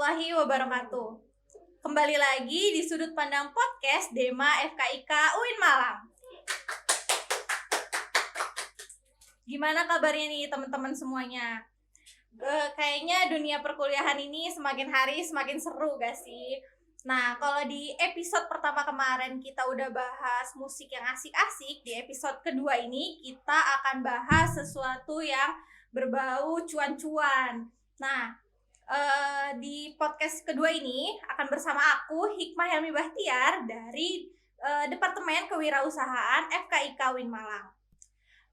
warahmatullahi wabarakatuh. Kembali lagi di Sudut Pandang Podcast Dema FKIK UIN Malang. Gimana kabarnya nih teman-teman semuanya? Kayaknya dunia perkuliahan ini semakin hari semakin seru gak sih? Nah, kalau di episode pertama kemarin kita udah bahas musik yang asik-asik, di episode kedua ini kita akan bahas sesuatu yang berbau cuan-cuan. Nah, di podcast kedua ini akan bersama aku Hikmah Helmi Bahtiar dari Departemen Kewirausahaan FKIK UIN Malang.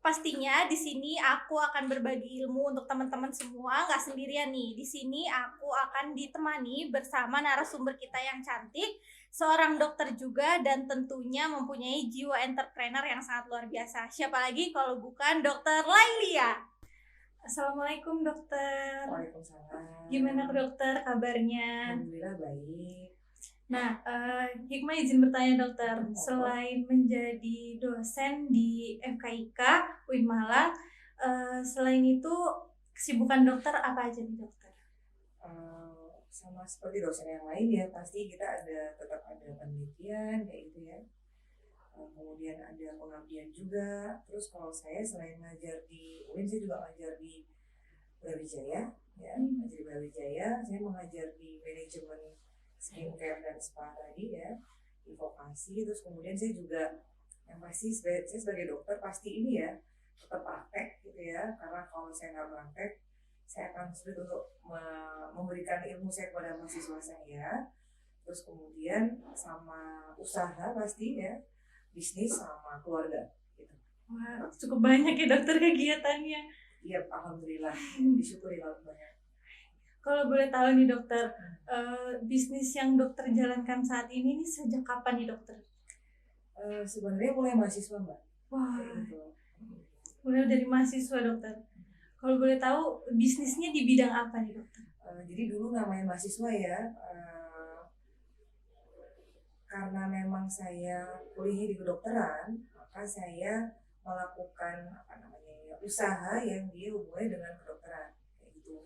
Pastinya di sini aku akan berbagi ilmu untuk teman-teman semua, nggak sendirian nih. Di sini aku akan ditemani bersama narasumber kita yang cantik, seorang dokter juga dan tentunya mempunyai jiwa entrepreneur yang sangat luar biasa. Siapa lagi kalau bukan Dokter Lailia. Assalamualaikum dokter. Waalaikumsalam. Gimana dokter kabarnya? Alhamdulillah baik. Nah, Hikmah izin bertanya dokter, selain menjadi dosen di FKIK UIN Malang, selain itu kesibukan dokter apa aja nih dokter? Sama seperti dosen yang lain ya, pasti kita tetap ada penelitian kayak gitu ya. Kemudian ada pengabdian juga. Terus kalau saya selain ngajar di UIN, saya juga ngajar di Brawijaya ya, ngajar di Brawijaya. Saya mengajar di manajemen skincare dan spa tadi ya, di vokasi. Terus kemudian saya juga yang pasti saya sebagai dokter pasti ini ya tetap praktek gitu ya, karena kalau saya nggak praktek saya akan sulit untuk memberikan ilmu saya kepada mahasiswa saya. Terus kemudian sama usaha pasti ya, bisnis sama keluarga gitu. Wah, cukup banyak ya dokter kegiatannya. Iya, alhamdulillah, disyukuri kalau banyak. Kalau boleh tahu nih dokter, bisnis yang dokter jalankan saat ini sejak kapan nih dokter? Sebenarnya mulai mahasiswa mbak. Wah, gitu. mulai dari mahasiswa dokter. Kalau boleh tahu bisnisnya di bidang apa nih dokter? Jadi dulu namanya mahasiswa ya, karena memang saya kuliah di kedokteran, maka saya melakukan usaha yang dia hubungannya dengan kedokteran kayak gitu.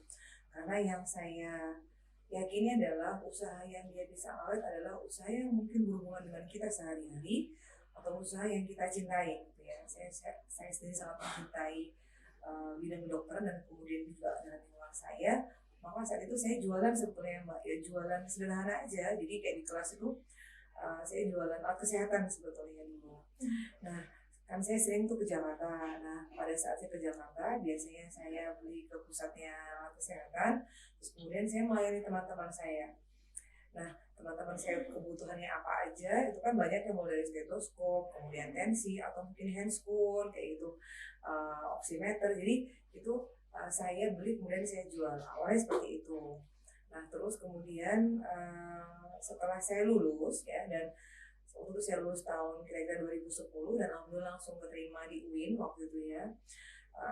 Karena yang saya yakini adalah usaha yang dia bisa awet adalah usaha yang mungkin berhubungan dengan kita sehari-hari atau usaha yang kita cintai gitu ya. Saya sendiri sangat mencintai bidang kedokteran dan kemudian juga dengan lingkungan saya. Maka saat itu saya jualan sebetulnya mbak, ya jualan sederhana aja. Jadi kayak di kelas itu saya jualan alat kesehatan sebetulnya dulu. Nah, kan saya sering tuh ke Jakarta. Nah, pada saat saya ke Jakarta, biasanya saya beli ke pusatnya alat kesehatan, terus kemudian saya melayani teman-teman saya. Nah, teman-teman saya kebutuhannya apa aja, itu kan banyak yang mulai dari stetoskop, kemudian tensi, atau mungkin handscoon, kayak gitu, oximeter. Jadi itu saya beli kemudian saya jual. Awalnya seperti itu. Nah, terus kemudian setelah saya lulus ya, dan waktu itu saya lulus tahun kira-kira 2010 dan alhamdulillah langsung keterima di UIN waktu itu ya.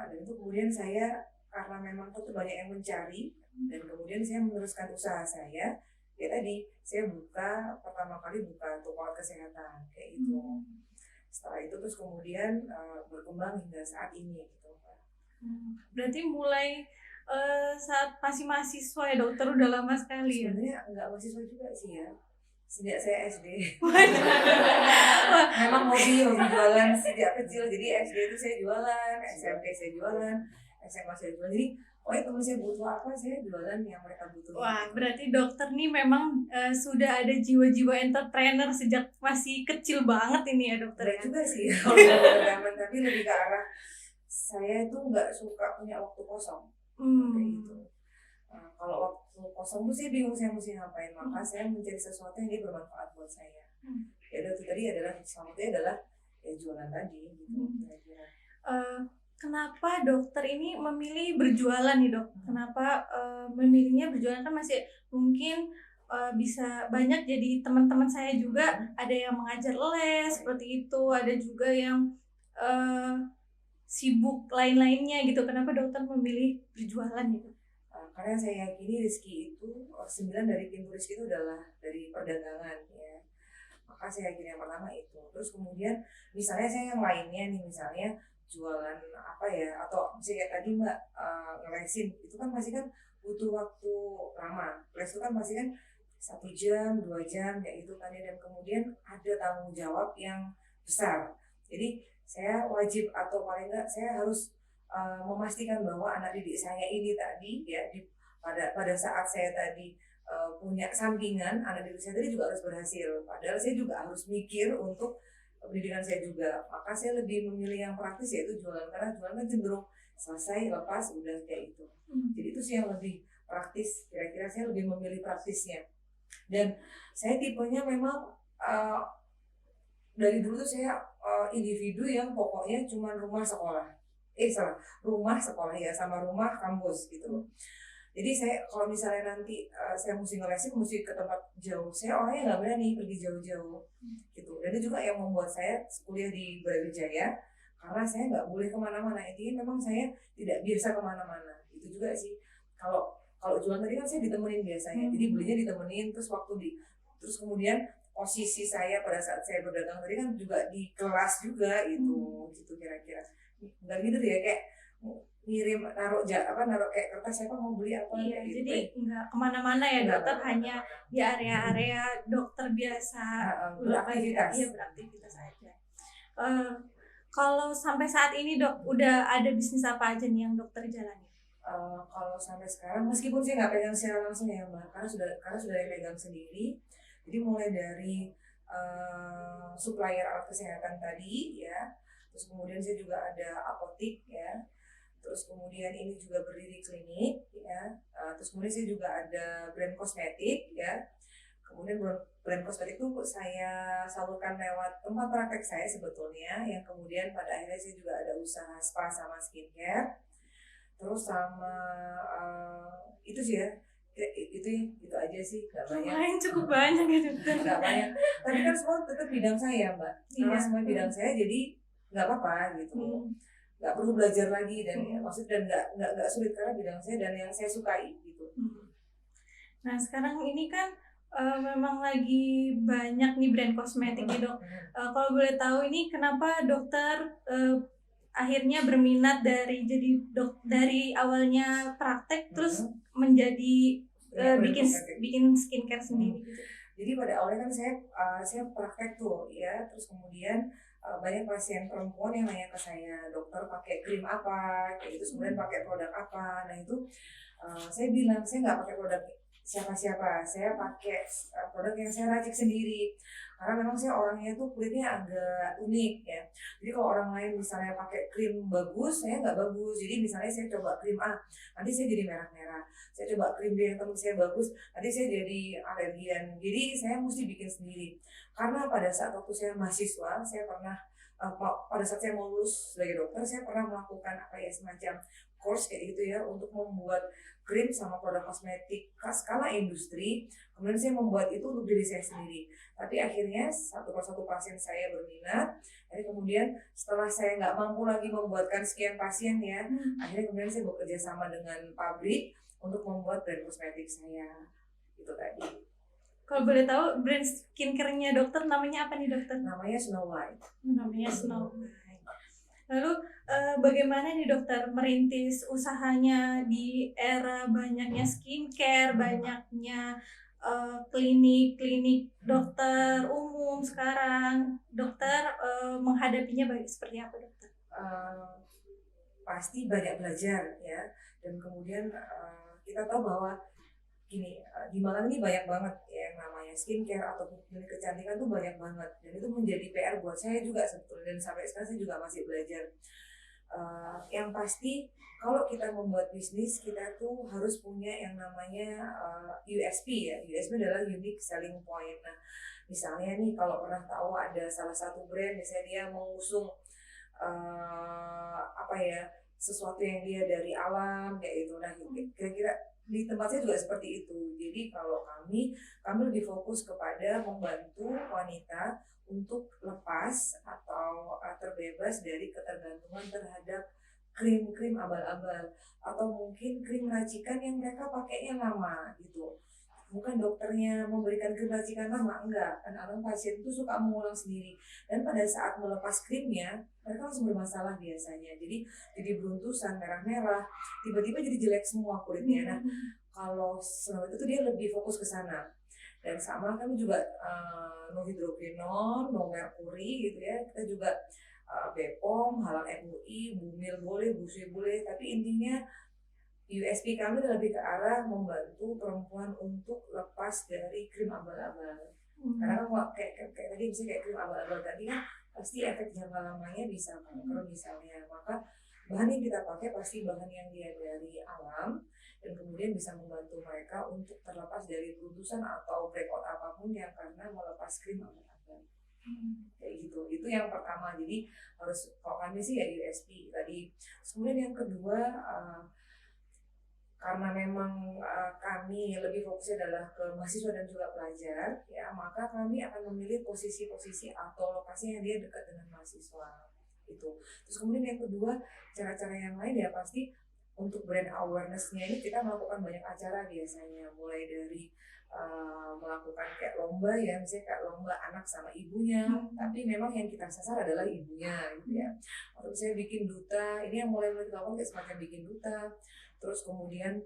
Dan itu kemudian saya karena memang tuh banyak yang mencari dan kemudian saya meneruskan usaha saya. Ya tadi saya pertama kali buka toko alat kesehatan kayak gitu. Setelah itu terus kemudian berkembang hingga saat ini gitu. Berarti mulai saat masih mahasiswa ya dokter, udah lama sekali ya? Sebenarnya enggak mahasiswa juga sih ya, sejak saya SD. Memang hobi jualan sejak kecil. Jadi SD itu saya jualan, SMP saya jualan, SMA saya jualan. Jadi teman saya butuh apa, saya jualan yang mereka butuh. Wah, berarti dokter nih memang sudah ada jiwa-jiwa entrepreneur sejak masih kecil banget ini ya dokter. Enggak juga sih kalau zaman, tapi lebih ke arah saya tuh nggak suka punya waktu kosong. Kayak gitu. Kalau waktu kosong tuh saya bingung saya mesti ngapain, maka saya mencari sesuatu yang dia bermanfaat buat saya. Ya itu tadi adalah salah satunya adalah ya jualan tadi gitu. Kenapa dokter ini memilih berjualan nih dok? Kenapa memilihnya berjualan? Kan masih mungkin bisa banyak, jadi teman-teman saya juga ada yang mengajar les seperti itu, ada juga yang sibuk lain-lainnya gitu. Kenapa dokter memilih berjualan gitu? Karena saya yakini rezeki itu 9 dari pintu rezeki itu adalah dari perdagangan ya. Maka saya yakini yang pertama itu. Terus kemudian misalnya saya yang lainnya nih, misalnya jualan apa ya, atau misalnya kayak tadi mbak ngelesin, itu kan pasti kan butuh waktu lama. Les itu kan pasti kan 1 jam, 2 jam kayak gitu kan ya, dan kemudian ada tanggung jawab yang besar. Jadi saya wajib atau paling enggak saya harus memastikan bahwa anak didik saya ini tadi ya pada saat saya tadi punya sampingan, anak didik saya tadi juga harus berhasil. Padahal saya juga harus mikir untuk pendidikan saya juga. Maka saya lebih memilih yang praktis yaitu jualan, karena jualan kan cenderung selesai lepas udah kayak gitu. Jadi itu sih yang lebih praktis. Kira-kira saya lebih memilih praktisnya. Dan saya tipenya memang dari dulu tuh saya individu yang pokoknya cuma rumah sekolah. Rumah sekolah ya sama rumah kampus gitu loh. Jadi saya kalau misalnya nanti saya mesti ngelesin mesti ke tempat jauh, saya orangnya nggak berani pergi jauh-jauh gitu. Dan itu juga yang membuat saya kuliah di Brawijaya, karena saya nggak boleh kemana-mana. Intinya memang saya tidak biasa kemana-mana. Itu juga sih. Kalau jualan tadi kan saya ditemenin biasanya, jadi belinya ditemenin, terus kemudian posisi saya pada saat saya berdagang tadi kan juga di kelas juga gitu kira-kira. Nggak gitu ya, kayak ngirim naruh kayak kertas siapa mau beli apa. Iya, gitu. jadi nggak kemana-mana ya Nggak dokter, kemana-mana. hanya di area-area dokter biasa. Beraktivitas. Iya, beraktivitas aja. Kalau sampai saat ini dok, udah ada bisnis apa aja nih yang dokter jalani? Kalau sampai sekarang meskipun saya nggak pegang secara langsung ya Mbak, karena sudah pegang sendiri. Jadi mulai dari supplier alat kesehatan tadi ya, terus kemudian saya juga ada apotik ya, terus kemudian ini juga berdiri klinik ya, terus kemudian saya juga ada brand kosmetik ya. Kemudian brand kosmetik itu saya salurkan lewat tempat praktek saya sebetulnya, yang kemudian pada akhirnya saya juga ada usaha spa sama skincare. Terus sama itu sih ya, itu aja sih, nggak banyak. Lumayan cukup banyak ya dokter. Nggak banyak, tapi kan semua tetap bidang saya Mbak, karena Iya. semua bidang saya jadi nggak apa-apa gitu, nggak perlu belajar lagi dan nggak sulit karena bidang saya dan yang saya sukai gitu. Nah sekarang ini kan memang lagi banyak nih brand kosmetik ya dok. Kalau boleh tahu ini kenapa dokter akhirnya berminat dari awalnya praktek terus menjadi bikin skincare sendiri gitu. Jadi pada awalnya kan saya praktek tuh ya, terus kemudian banyak pasien perempuan yang nanya ke saya, dokter pakai krim apa, kayak gitu, kemudian pakai produk apa. Nah itu saya bilang saya nggak pakai produk siapa-siapa, saya pakai produk yang saya racik sendiri. Karena memang saya orangnya tuh kulitnya agak unik ya. Jadi kalau orang lain misalnya pakai krim bagus, saya nggak bagus. Jadi misalnya saya coba krim A, nanti saya jadi merah-merah. Saya coba krim B yang teman saya bagus, nanti saya jadi alergian. Jadi saya mesti bikin sendiri. Karena pada saat waktu saya mahasiswa, saya pernah pada saat saya mau lulus sebagai dokter, saya pernah melakukan semacam course kayak gitu ya, untuk membuat krim sama produk kosmetik skala industri. Kemudian saya membuat itu untuk diri saya sendiri. Tapi akhirnya satu persatu pasien saya berminat. Jadi kemudian setelah saya nggak mampu lagi membuatkan sekian pasien ya, akhirnya kemudian saya bekerja sama dengan pabrik untuk membuat brand kosmetik saya. Itu tadi. Kalau boleh tahu brand skincare-nya dokter namanya apa nih dokter? Namanya Snow White. Namanya Snow White. Lalu bagaimana nih dokter merintis usahanya di era banyaknya skincare, banyaknya klinik dokter umum sekarang, dokter menghadapinya seperti apa dokter? Pasti banyak belajar ya, dan kemudian kita tahu bahwa gini, di Malang ini banyak banget ya yang namanya skincare atau klinik kecantikan tuh banyak banget, dan itu menjadi PR buat saya juga sebetulnya, dan sampai sekarang saya juga masih belajar. Yang pasti kalau kita membuat bisnis, kita tuh harus punya yang namanya USP ya. USP adalah unique selling point. Nah, misalnya nih kalau pernah tahu ada salah satu brand, misalnya dia mengusung sesuatu yang dia dari alam kayak gitu. Nah, kira-kira di tempat saya juga seperti itu. Jadi kalau kami lebih fokus kepada membantu wanita untuk lepas atau terbebas dari ketergantungan terhadap krim-krim abal-abal, atau mungkin krim racikan yang mereka pakainya lama gitu. bukan dokternya memberikan krim racikan lama, enggak. Kadang-kadang pasien itu suka mengulang sendiri. Dan pada saat melepas krimnya, mereka langsung bermasalah biasanya. Jadi beruntusan, merah-merah, tiba-tiba jadi jelek semua kulitnya. Nah, kalau Snow itu tuh dia lebih fokus ke sana. Dan sama kami juga no hidroquinone, no merkuri gitu ya. Kita juga BPOM, halal MUI, bumil boleh, busui boleh. Tapi intinya USP kami lebih ke arah membantu perempuan untuk lepas dari krim abal-abal. Karena kan kayak tadi misalnya kayak krim abal-abal tadi kan pasti efek jangka lamanya bisa kanker misalnya. Maka bahan yang kita pakai pasti bahan yang dia dari alam dan kemudian bisa membantu mereka untuk terlepas dari beruntusan atau breakout apapun yang karena melepas krim abal-abal. Kayak gitu. Itu yang pertama. Jadi harus kalau kami sih ya USP tadi. Kemudian yang kedua karena memang kami lebih fokusnya adalah ke mahasiswa dan juga pelajar, ya maka kami akan memilih posisi-posisi atau lokasi yang dia dekat dengan mahasiswa itu. Terus kemudian yang kedua, cara-cara yang lain ya pasti untuk brand awareness-nya ini kita melakukan banyak acara biasanya, mulai dari melakukan kayak lomba ya, misalnya kayak lomba anak sama ibunya, tapi memang yang kita sasar adalah ibunya gitu ya. Atau misalnya bikin duta, ini yang mulai kita lakukan kayak semacam bikin duta. Terus kemudian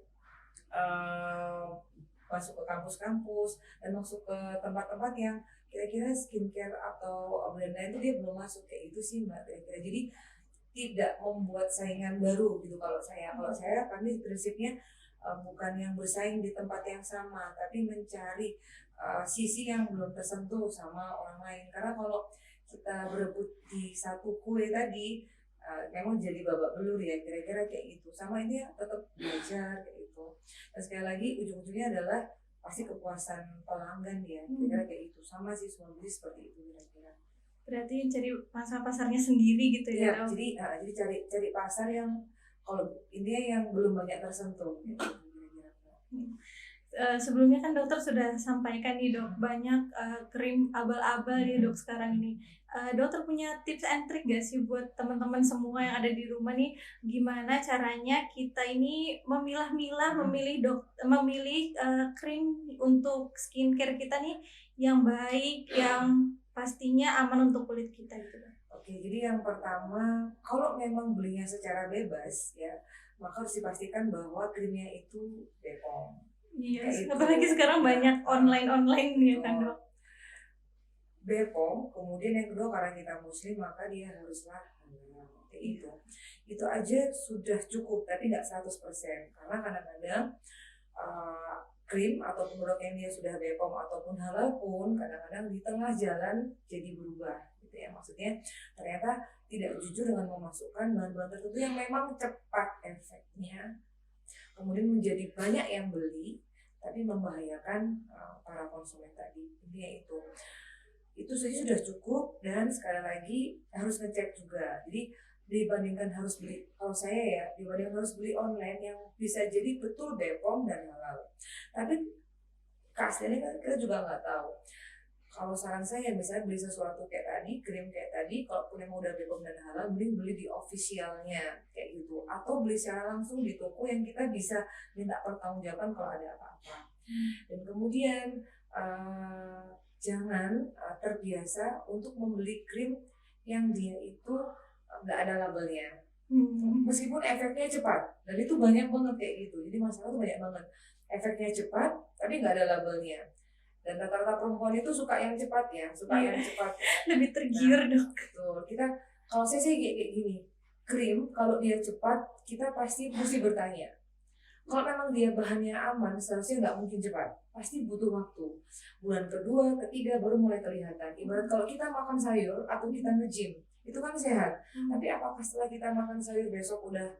masuk ke kampus-kampus dan masuk ke tempat-tempat yang kira-kira skincare atau brand lain itu dia belum masuk, kayak itu sih Mbak kira-kira. Jadi tidak membuat saingan baru gitu kalau saya kami prinsipnya bukan yang bersaing di tempat yang sama, tapi mencari sisi yang belum tersentuh sama orang lain. Karena kalau kita berebut di satu kue tadi memang jadi babak belur ya, kira-kira kayak gitu. Sama ini ya tetap belajar kayak gitu. Dan sekali lagi ujung-ujungnya adalah pasti kepuasan pelanggan ya, kira-kira kayak gitu. Sama sih semua bisnis seperti itu kira-kira. Berarti cari pasarnya sendiri gitu ya? Jadi cari pasar yang kalau intinya yang belum banyak tersentuh. Gitu. Sebelumnya kan dokter sudah sampaikan nih dok, banyak krim abal-abal nih dok sekarang ini. Dokter punya tips and trick gak sih buat teman-teman semua yang ada di rumah nih, gimana caranya kita ini memilah-milah, memilih krim untuk skincare kita nih yang baik, yang pastinya aman untuk kulit kita gitu. Oke, jadi yang pertama, kalau memang belinya secara bebas ya, maka harus dipastikan bahwa krimnya itu BPOM. Iya, apalagi sekarang banyak online ya kan dok. BPOM, kemudian yang kedua karena kita muslim maka dia haruslah halal. Itu aja sudah cukup, tapi nggak 100%. Karena kadang-kadang krim atau produk yang dia sudah BPOM ataupun halal pun kadang-kadang di tengah jalan jadi berubah gitu ya. Maksudnya ternyata tidak jujur dengan memasukkan bahan-bahan tertentu yang memang cepat efeknya, kemudian menjadi banyak yang beli tapi membahayakan para konsumen tadi. Intinya itu saja sudah cukup. Dan sekali lagi harus ngecek juga. Jadi dibandingkan harus beli, kalau saya ya dibandingkan harus beli online yang bisa jadi betul BPOM dan halal, tapi keasliannya kan kita juga nggak tahu. Kalau saran saya misalnya beli sesuatu kayak tadi, krim kayak tadi, kalau punya mau udah BPOM dan halal, beli di officialnya kayak gitu, atau beli secara langsung di toko yang kita bisa minta pertanggungjawaban kalau ada apa-apa. Dan kemudian jangan terbiasa untuk membeli krim yang dia itu nggak ada labelnya, meskipun efeknya cepat, dan itu banyak banget kayak gitu. Jadi masalah tuh banyak banget, efeknya cepat tapi nggak ada labelnya. Dan rata-rata perempuan itu suka yang cepat ya, lebih tergiur dok. Tuh, kita kalau saya sih kayak gini, krim kalau dia cepat kita pasti mesti bertanya. Kalau memang dia bahannya aman, seharusnya nggak mungkin cepat, pasti butuh waktu. Bulan kedua, ketiga baru mulai kelihatan. Ibarat kalau kita makan sayur atau kita nge-gym, itu kan sehat. Tapi apakah setelah kita makan sayur besok udah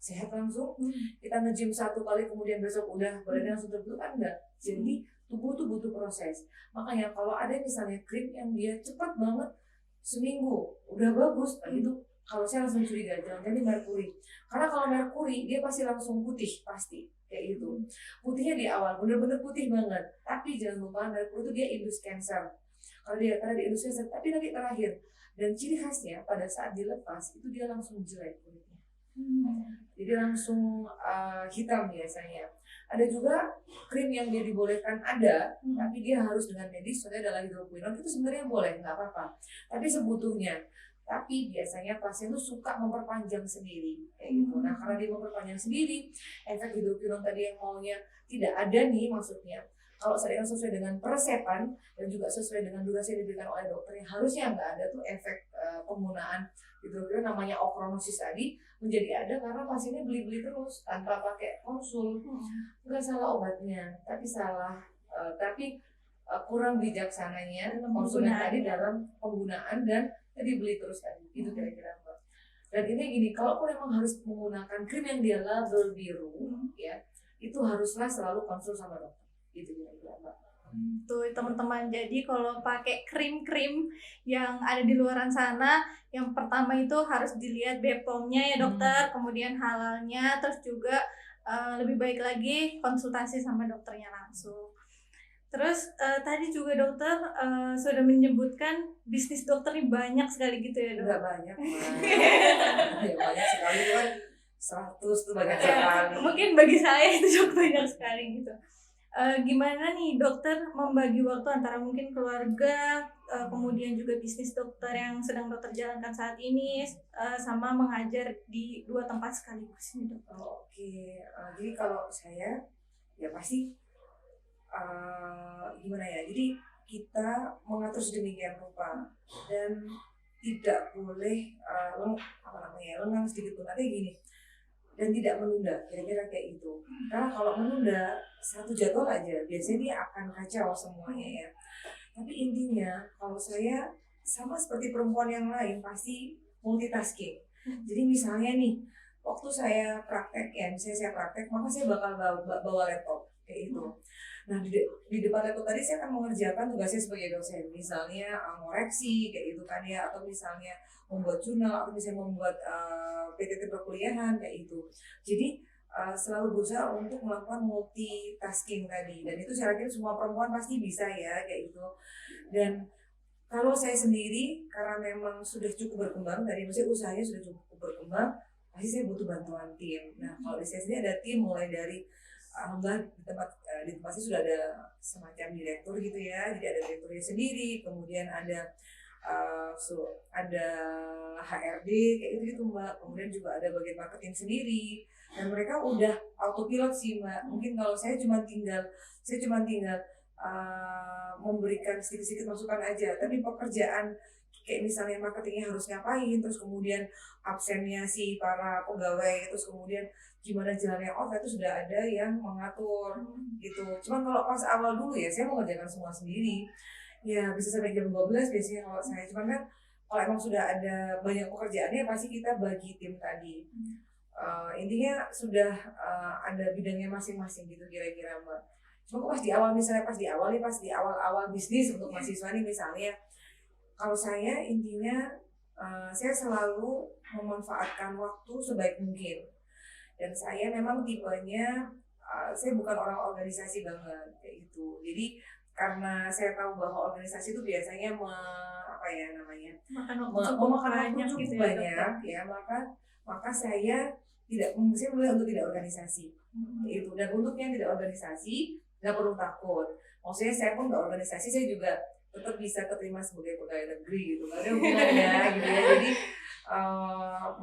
sehat langsung? Kita nge-gym 1 kali kemudian besok udah badannya langsung terbentuk kan enggak? Jadi tubuh tuh butuh proses. Makanya kalau ada misalnya krim yang dia cepat banget, seminggu udah bagus, itu kalau saya langsung curiga, jangan-jangan ini merkuri. Karena kalau merkuri dia pasti langsung putih, pasti kayak gitu. Putihnya di awal bener-bener putih banget, tapi jangan lupa merkuri itu dia indus cancer. Karena dia indus cancer, tapi nanti terakhir. Dan ciri khasnya pada saat dilepas itu dia langsung jelek kulitnya. Jadi langsung hitam biasanya. Ada juga krim yang dia dibolehkan ada, tapi dia harus dengan medis, soalnya adalah hidroquinone, itu sebenarnya boleh, nggak apa-apa. Tapi sebutuhnya. Tapi biasanya pasien tuh suka memperpanjang sendiri, kayak gitu. Nah, karena dia memperpanjang sendiri, efek hidroquinone tadi yang maunya tidak ada nih maksudnya. Kalau saya sesuai dengan peresepan dan juga sesuai dengan durasi yang diberikan oleh dokter, yang harusnya nggak ada tuh efek penggunaan hidroquinone namanya okronosis tadi menjadi ada karena pasiennya beli-beli terus tanpa pakai konsul. Nggak salah obatnya, tapi salah kurang bijaksananya konsumen tadi dalam penggunaan dan tadi beli terus tadi. Itu kira-kira Mbak. Dan ini gini, kalau memang harus menggunakan krim yang dia label biru, ya itu haruslah selalu konsul sama dokter. Itu kira-kira Mbak. Tuh teman-teman, jadi kalau pakai krim-krim yang ada di luaran sana, yang pertama itu harus dilihat BPOM-nya ya dokter, kemudian halalnya, terus juga lebih baik lagi konsultasi sama dokternya langsung. Terus tadi juga dokter sudah menyebutkan bisnis dokter ini banyak sekali gitu ya dok? Enggak banyak ya, banyak sekali kan 100 tuh banyak sekali. Mungkin bagi saya itu juga banyak sekali gitu. Gimana nih dokter membagi waktu antara mungkin keluarga, kemudian juga bisnis dokter yang sedang dokter jalankan saat ini, sama mengajar di 2 tempat sekaligus nih dok? Oke, jadi kalau saya ya pasti gimana ya, jadi kita mengatur sedemikian rupa dan tidak boleh lengang sedikit pun. Artinya gini, dan tidak menunda, kira-kira kayak gitu. Karena kalau menunda satu jadwal aja, biasanya dia akan kacau semuanya ya. Tapi intinya, kalau saya sama seperti perempuan yang lain, pasti multitasking. Jadi misalnya nih, waktu saya praktek ya, misalnya saya praktek, maka saya bakal bawa laptop, kayak gitu. Nah, di depan laptop tadi saya akan mengerjakan tugasnya sebagai dosen. Misalnya ngoreksi, kayak gitu kan ya, atau misalnya membuat jurnal, atau misalnya membuat PTT perkuliahan, kayak gitu. Jadi selalu berusaha untuk melakukan multitasking tadi. Dan itu saya yakin semua perempuan pasti bisa ya, kayak gitu. Dan kalau saya sendiri, karena memang sudah cukup berkembang, tadi maksudnya usahanya sudah cukup berkembang, pasti saya butuh bantuan tim. Nah, kalau di saya sendiri ada tim mulai dari alhamdulillah di tempat saya sudah ada semacam direktur gitu ya, jadi ada direkturnya sendiri, kemudian ada ada HRD kayak gitu Mbak, kemudian juga ada bagian marketing sendiri, dan mereka udah autopilot sih Mbak. Mungkin kalau saya cuma tinggal memberikan sedikit-sedikit masukan aja, tapi pekerjaan kayak misalnya marketingnya harus ngapain, terus kemudian absennya si para pegawai, terus kemudian gimana jalannya off, itu sudah ada yang mengatur gitu. Cuman kalau pas awal dulu ya saya mengerjakan semua sendiri, ya bisa sampai jam 12 biasanya kalau saya. Cuman kan kalau emang sudah ada banyak pekerjaannya pasti kita bagi tim tadi. Intinya sudah ada bidangnya masing-masing gitu kira-kira Mbak. Cuma pas di awal misalnya pas di awal bisnis untuk mahasiswa nih misalnya, kalau saya intinya saya selalu memanfaatkan waktu sebaik mungkin. Dan saya memang tipenya saya bukan orang organisasi banget kayak gitu. Jadi karena saya tahu bahwa organisasi itu biasanya Makan memakan waktu gitu cukup banyak ya, maka saya memilih untuk tidak organisasi. Itu. Dan untuk yang tidak organisasi nggak perlu takut. Maksudnya saya pun nggak organisasi, saya juga tetap bisa keterima sebagai pegawai negeri gitu, nggak ada hubungannya gitu ya. Jadi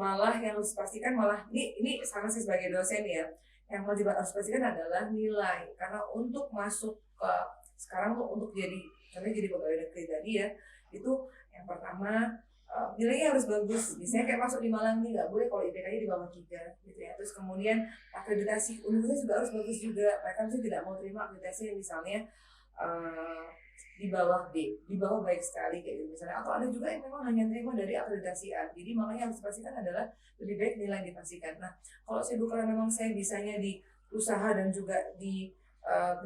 malah yang harus dipastikan ini sama saya sebagai dosen ya, yang harus dipastikan adalah nilai. Karena untuk masuk ke sekarang tuh untuk jadi pegawai negeri tadi ya, itu yang pertama nilainya harus bagus. Misalnya kayak masuk di Malang nih nggak boleh kalau IPK-nya di bawah 3 gitu ya. Terus kemudian akreditasi universitas juga harus bagus juga. Mereka mesti tidak mau terima akreditasi yang misalnya di bawah B, di bawah baik sekali kayak gitu misalnya. Atau ada juga yang memang hanya terima dari akreditasi A. Jadi makanya harus dipastikan adalah lebih baik nilai dipastikan. Nah, kalau saya bukan memang saya bisanya di usaha dan juga di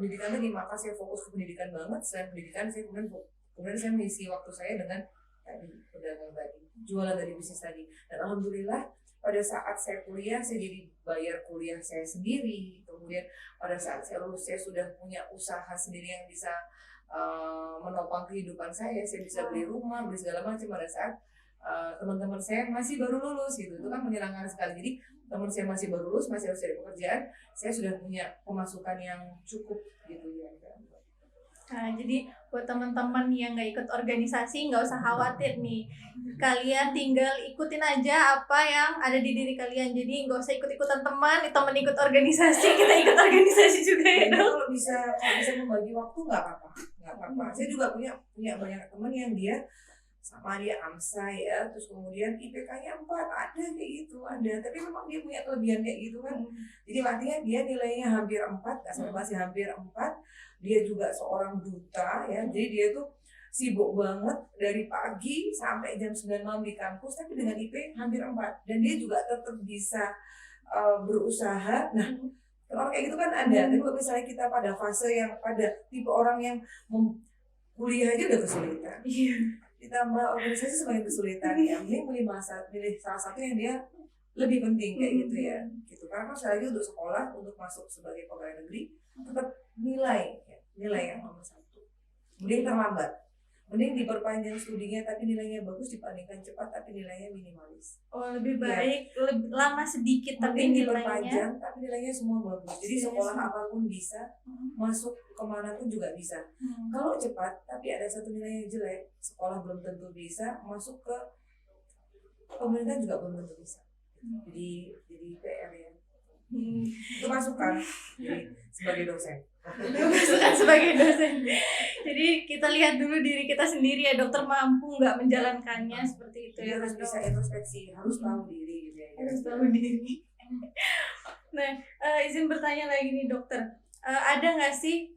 pendidikan tadi, maka saya fokus ke pendidikan banget. Selain pendidikan, saya kemudian saya mengisi waktu saya dengan tadi pedagang tadi, jualan dari bisnis tadi. Dan alhamdulillah pada saat saya kuliah, saya jadi bayar kuliah saya sendiri. Kemudian pada saat saya lulus, saya sudah punya usaha sendiri yang bisa menopang kehidupan saya bisa beli rumah, beli segala macam pada saat teman-teman saya masih baru lulus gitu, itu kan menyenangkan sekali. Jadi teman saya masih baru lulus, masih harus cari pekerjaan, saya sudah punya pemasukan yang cukup gitu ya. Nah, jadi buat teman-teman yang nggak ikut organisasi nggak usah khawatir nih, kalian tinggal ikutin aja apa yang ada di diri kalian. Jadi nggak usah ikut-ikutan teman ikut organisasi, kita ikut organisasi juga ya. Jadi kalau bisa membagi waktu nggak apa-apa. Saya juga punya banyak teman yang dia sama dia AMSA ya, terus kemudian IPK-nya 4, ada kayak gitu, ada. Tapi memang dia punya kelebihan kayak gitu kan. Jadi artinya dia nilainya hampir 4, nggak sampai masih hampir 4. Dia juga seorang duta ya, jadi dia tuh sibuk banget dari pagi sampai jam 9 malam di kampus, tapi dengan IP hampir 4. Dan dia juga tetap bisa berusaha. Nah, orang kayak gitu kan ada. Tapi kalau misalnya kita pada fase yang pada tipe orang yang kuliah aja udah kesulitan, ditambah organisasi semakin kesulitan ya, mending milih salah satu yang dia lebih penting kayak gitu ya, gitu. Karena kan sekali lagi untuk sekolah, untuk masuk sebagai pegawai negeri tetap nilai yang nomor satu. Mending terlambat, mending diperpanjang studinya tapi nilainya bagus dibandingkan cepat tapi nilainya minimalis. Lebih baik lama sedikit tapi mending nilainya diperpanjang tapi nilainya semua bagus. Jadi sekolah apapun bisa, masuk kemana pun juga bisa. Kalau cepat tapi ada satu nilai yang jelek, sekolah belum tentu bisa, masuk ke pemerintah juga belum tentu bisa. Jadi PR ya. Itu masukan jadi sebagai dosen. Jadi kita lihat dulu diri kita sendiri ya, dokter mampu nggak menjalankannya seperti itu ya. Harus bisa introspeksi, harus tahu diri gitu ya. Harus tahu diri. Nah, izin bertanya lagi nih dokter, ada nggak sih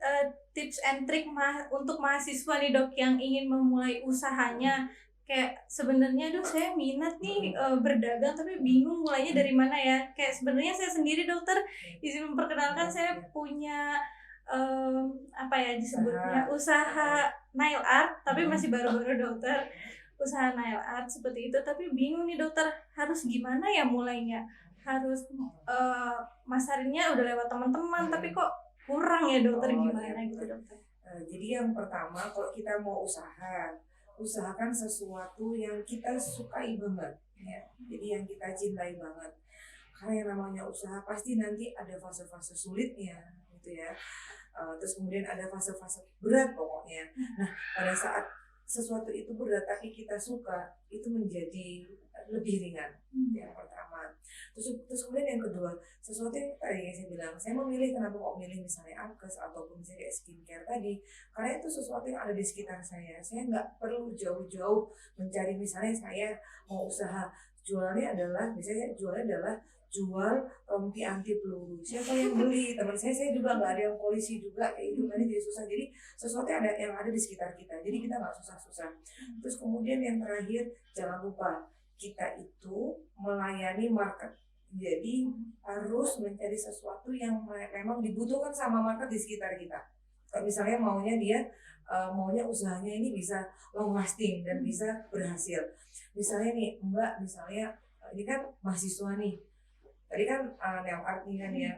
tips and trick untuk mahasiswa nih dok yang ingin memulai usahanya? Kayak sebenarnya saya minat nih berdagang tapi bingung mulainya dari mana ya. Kayak sebenarnya saya sendiri dokter, izin memperkenalkan, saya punya apa ya disebutnya usaha nail art, tapi masih baru-baru dokter, usaha nail art seperti itu. Tapi bingung nih dokter, harus gimana ya mulainya? Harus masarinnya udah lewat teman-teman, tapi kok kurang ya dokter, gimana gitu dokter? Jadi yang pertama, kalau kita mau usahakan sesuatu yang kita sukai banget ya. Jadi yang kita cintai banget. Karena yang namanya usaha pasti nanti ada fase-fase sulitnya gitu ya. Terus kemudian ada fase-fase berat pokoknya. Nah, pada saat sesuatu itu berat tapi kita suka, itu menjadi lebih ringan. Yang pertama. Terus kemudian yang kedua, sesuatu yang tadi saya bilang, saya memilih, kenapa kok milih misalnya Alkes ataupun misalnya kayak skincare tadi, karena itu sesuatu yang ada di sekitar saya nggak perlu jauh-jauh mencari. Misalnya saya mau usaha jualannya adalah, misalnya jualnya adalah jual rompi anti peluru, siapa yang beli? Teman saya juga nggak ada yang polisi juga kayak itu kan, jadi susah. Jadi sesuatu yang ada di sekitar kita, jadi kita nggak susah-susah. Terus kemudian yang terakhir, jangan lupa kita itu melayani market. Jadi harus mencari sesuatu yang memang dibutuhkan sama market di sekitar kita. Kalau misalnya maunya usahanya ini bisa long lasting dan bisa berhasil. Misalnya nih Mbak, misalnya ini kan mahasiswa nih. Tadi kan nail art nih kan ya.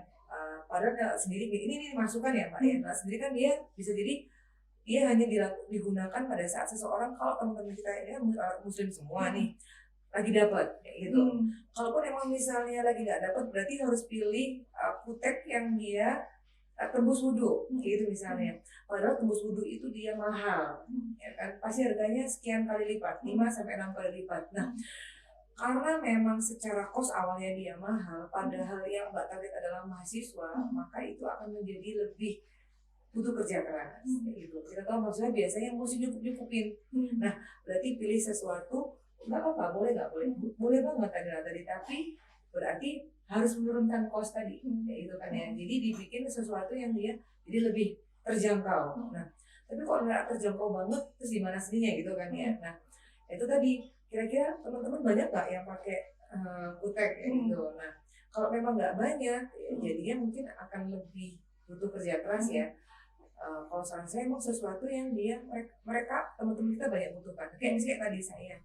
Padahal sendiri ini masukan ya Mbak ya. Nah, sendiri kan dia bisa jadi dia hanya digunakan pada saat seseorang, kalau teman-teman kita ini kan muslim semua nih, lagi dapat kayak gitu. Kalaupun emang misalnya lagi nggak dapat, berarti harus pilih kutek yang dia tembus wudhu gitu misalnya. Padahal tembus wudhu itu dia mahal, ya kan? Pasti harganya sekian kali lipat, 5-6 kali lipat. Nah, karena memang secara kos awalnya dia mahal, padahal yang Mbak target adalah mahasiswa, maka itu akan menjadi lebih butuh kerja keras gitu. Kita tahu maksudnya biasanya mesti nyukupin. Nah, berarti pilih sesuatu, nggak apa-apa, boleh banget tadi, tapi berarti harus menurunkan kos tadi, kayak gitu kan ya. Jadi dibikin sesuatu yang dia jadi lebih terjangkau. Nah, tapi kalau nggak terjangkau banget, terus gimana seninya gitu kan ya. Nah, itu tadi kira-kira teman-teman banyak nggak yang pakai kutek kayak gitu. Nah, kalau memang nggak banyak, ya jadinya mungkin akan lebih butuh kerja keras ya. Kalau saran saya emang sesuatu yang mereka teman-teman kita banyak butuhkan. Kayak misalnya tadi saya,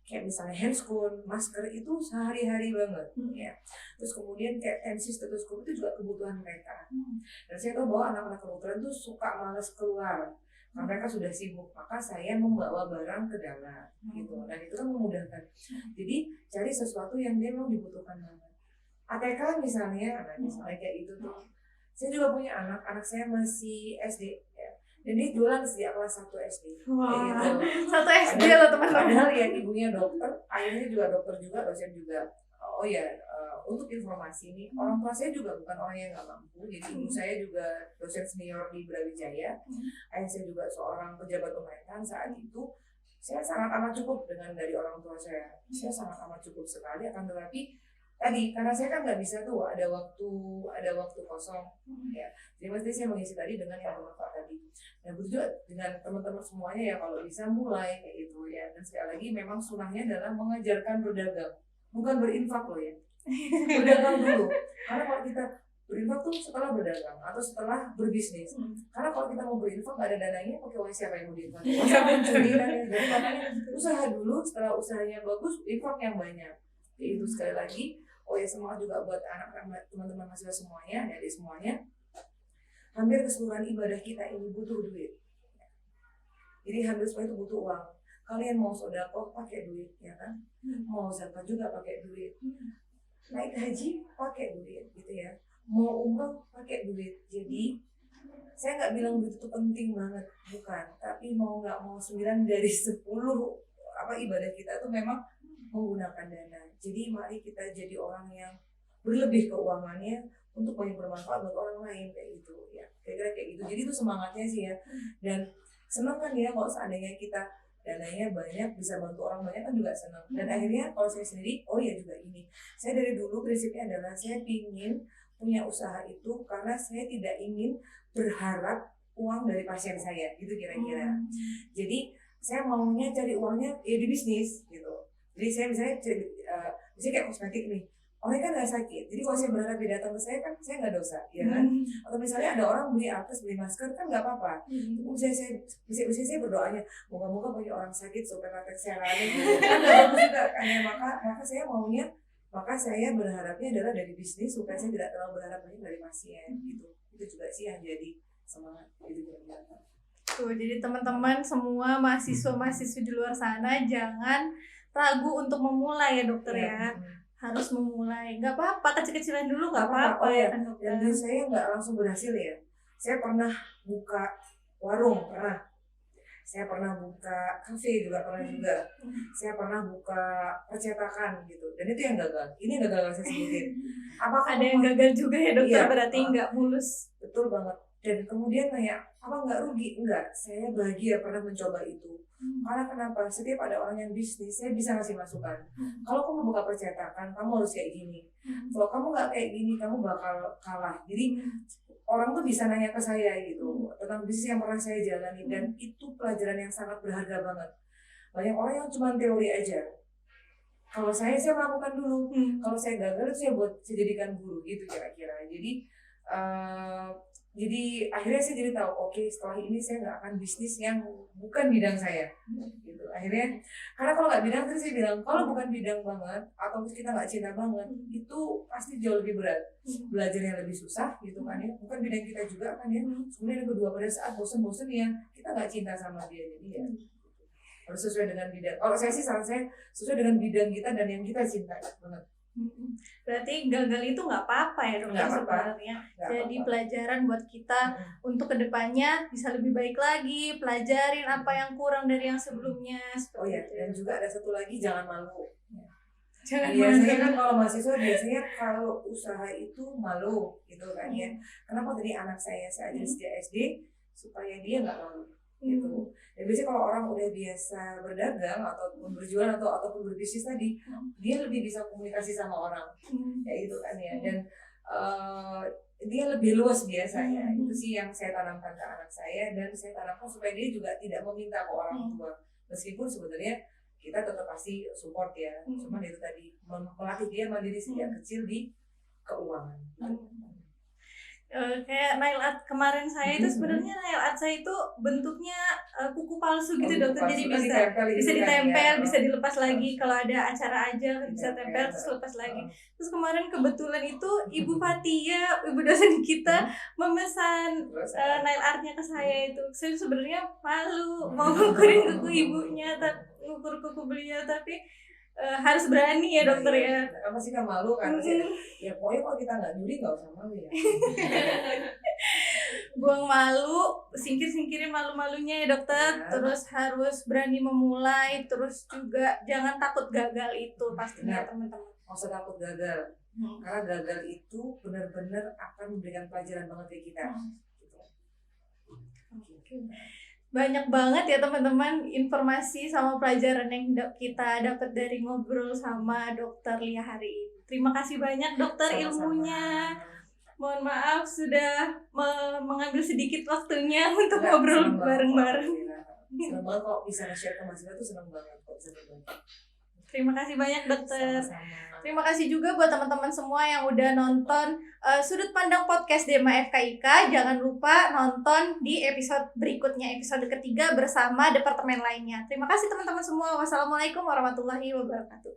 kayak misalnya handscoon, masker itu sehari-hari banget ya. Terus kemudian kayak tensi stetoskop itu juga kebutuhan mereka. Dan saya tahu bahwa anak-anak kedokteran tuh suka malas keluar. karena mereka sudah sibuk, maka saya membawa barang ke dalam gitu, dan itu kan memudahkan. Jadi cari sesuatu yang dia memang dibutuhkan banget. ATK misalnya, nah misalnya kayak itu tuh. Saya juga punya anak saya masih SD ya. Dan dia jualan sejak kelas 1 SD. Wah, Kayak gitu. satu SD loh teman-teman. Padahal ya ibunya dokter, ayahnya juga dokter juga, dosen juga. Oh ya, untuk informasi ini, orang tua saya juga bukan orang yang nggak mampu. Jadi ibu saya juga dosen senior di Brawijaya. Ayah saya juga seorang pejabat pemerintahan saat itu. Saya sangat amat cukup dengan dari orang tua saya. Saya sangat amat cukup sekali, akan tetapi tadi karena saya kan nggak bisa tuh ada waktu kosong ya, jadi mesti saya mengisi tadi dengan yang bermanfaat tadi. Dan begitu juga dengan teman-teman semuanya ya, kalau bisa mulai kayak gitu ya. Dan sekali lagi memang sunnahnya adalah mengajarkan berdagang, bukan berinfak loh ya. Berdagang dulu, karena kalau kita berinfak tuh setelah berdagang atau setelah berbisnis. Karena kalau kita mau berinfak nggak ada dananya, pakai uang siapa yang mau diinfak? Jadi makanya usaha dulu, setelah usahanya bagus, infak yang banyak. Itu sekali lagi. Oh ya, semangat juga buat anak-anak teman-teman mahasiswa semuanya, adik semuanya. Hampir keseluruhan ibadah kita ini butuh duit. Jadi hampir semua itu butuh uang. Kalian mau sedekah pakai duit, ya kan? Mau zakat juga pakai duit. Naik haji pakai duit, gitu ya. Mau umrah pakai duit. Jadi saya nggak bilang duit itu penting banget, bukan. Tapi mau nggak mau 9 dari 10 ibadah kita itu memang menggunakan dana. Jadi mari kita jadi orang yang berlebih keuangannya untuk banyak bermanfaat buat orang lain kayak gitu ya. Kira-kira kayak gitu. Jadi itu semangatnya sih ya. Dan senang kan ya kalau seandainya kita dananya banyak, bisa bantu orang banyak kan juga senang. Dan akhirnya kalau saya sendiri, oh ya juga ini. Saya dari dulu prinsipnya adalah saya ingin punya usaha itu karena saya tidak ingin berharap uang dari pasien saya gitu kira-kira. Jadi saya maunya cari uangnya ya di bisnis gitu. Jadi saya misalnya kayak kosmetik nih, orang kan nggak sakit, jadi kalau saya berharap dia datang ke saya kan saya nggak dosa, ya kan? Atau misalnya ada orang beli atas, beli masker kan nggak apa-apa. Misalnya saya berdoanya, moga-moga banyak orang sakit supaya praktek saya lagi, kan nggak bagus juga kan ya. Maka saya berharapnya adalah dari bisnis supaya saya tidak terlalu berharap banyak dari pasien gitu. Itu juga sih yang jadi semangat itu kira-kira. Tuh, jadi teman-teman semua mahasiswa-mahasiswa di luar sana jangan ragu untuk memulai ya dokter ya. Harus memulai, nggak apa-apa, kecil-kecilan dulu nggak apa-apa ya kan dokter. Dan saya nggak langsung berhasil ya. Saya pernah buka warung, saya pernah buka kafe juga pernah juga. Saya pernah buka percetakan gitu. Dan itu yang gagal. Ini yang gagal saya sebutin. Apakah ada yang gagal juga ya dokter? Iya, berarti nggak mulus. Betul banget. Dan kemudian kayak apa nggak rugi? Enggak. Saya bahagia pernah mencoba itu. Karena kenapa? Setiap ada orang yang bisnis, saya bisa ngasih masukan. Kalau kamu buka percetakan, kamu harus kayak gini. Kalau kamu nggak kayak gini, kamu bakal kalah. Jadi orang tuh bisa nanya ke saya gitu tentang bisnis yang pernah saya jalani, dan itu pelajaran yang sangat berharga banget. Banyak orang yang cuma teori aja. Kalau saya melakukan dulu. Kalau saya gagal itu saya jadikan guru gitu kira-kira. Jadi akhirnya saya jadi tahu, oke, setelah ini saya nggak akan bisnis yang bukan bidang saya gitu. Akhirnya karena kalau nggak bidang, tadi saya bilang kalau bukan bidang banget atau kita nggak cinta banget, itu pasti jauh lebih berat, belajarnya lebih susah gitu kan ya. Bukan bidang kita juga kan ya. Kemudian yang kedua, pada saat bosen-bosen ya kita nggak cinta sama dia, jadi ya harus sesuai dengan bidang. Kalau saya sih saran saya sesuai dengan bidang kita dan yang kita cintai banget. Berarti gagal itu nggak apa-apa ya dokter sebenarnya. Jadi pelajaran buat kita untuk kedepannya bisa lebih baik lagi, pelajarin apa yang kurang dari yang sebelumnya. Oh ya, dan juga ada satu lagi, jangan malu. Jangan biasanya kan kalau mahasiswa biasanya kalau usaha itu malu gitu kan ya. Kenapa tadi anak saya ajarin sejak SD supaya dia nggak malu gitu. Dan biasanya kalau orang udah biasa berdagang ataupun berjualan ataupun berbisnis tadi, dia lebih bisa komunikasi sama orang kayak gitu kan ya. Dan dia lebih luas biasanya. Itu sih yang saya tanamkan ke anak saya, dan saya tanamkan supaya dia juga tidak meminta ke orang tua, meskipun sebenarnya kita tetap pasti support ya. Cuman itu tadi melatih dia mandiri sejak kecil di keuangan. Kayak nail art kemarin saya itu sebenarnya nail art saya itu bentuknya kuku palsu gitu dokter, jadi bisa ditempel, bisa dilepas lagi kalau ada acara aja bisa tempel terus lepas lagi. Terus kemarin kebetulan itu Ibu Fatia, ibu dosen kita memesan nail artnya ke saya itu. Saya sebenarnya malu mau ngukurin kuku ibunya, ngukur kuku beliau, tapi harus berani ya dokter ya. Apa sih kan malu kan? Ya pokoknya kalau kita nggak nyuri nggak usah malu ya. Buang malu, singkirin malu-malunya ya dokter. Terus harus berani memulai, terus juga jangan takut gagal itu pastinya teman-teman. Nggak usah takut gagal, karena gagal itu benar-benar akan memberikan pelajaran banget ke kita. Banyak banget ya teman-teman informasi sama pelajaran yang kita dapat dari ngobrol sama Dokter Lia hari ini. Terima kasih banyak dokter ilmunya. Mohon maaf sudah mengambil sedikit waktunya untuk ngobrol bareng-bareng. Senang banget kok bisa share ke Mas Ila, tuh senang banget kok bisa berbagi. Terima kasih banyak dokter. Sama-sama. Terima kasih juga buat teman-teman semua yang udah nonton Sudut Pandang Podcast DEMA FKIK. Jangan lupa nonton di episode berikutnya, episode ketiga bersama departemen lainnya. Terima kasih teman-teman semua. Wassalamualaikum warahmatullahi wabarakatuh.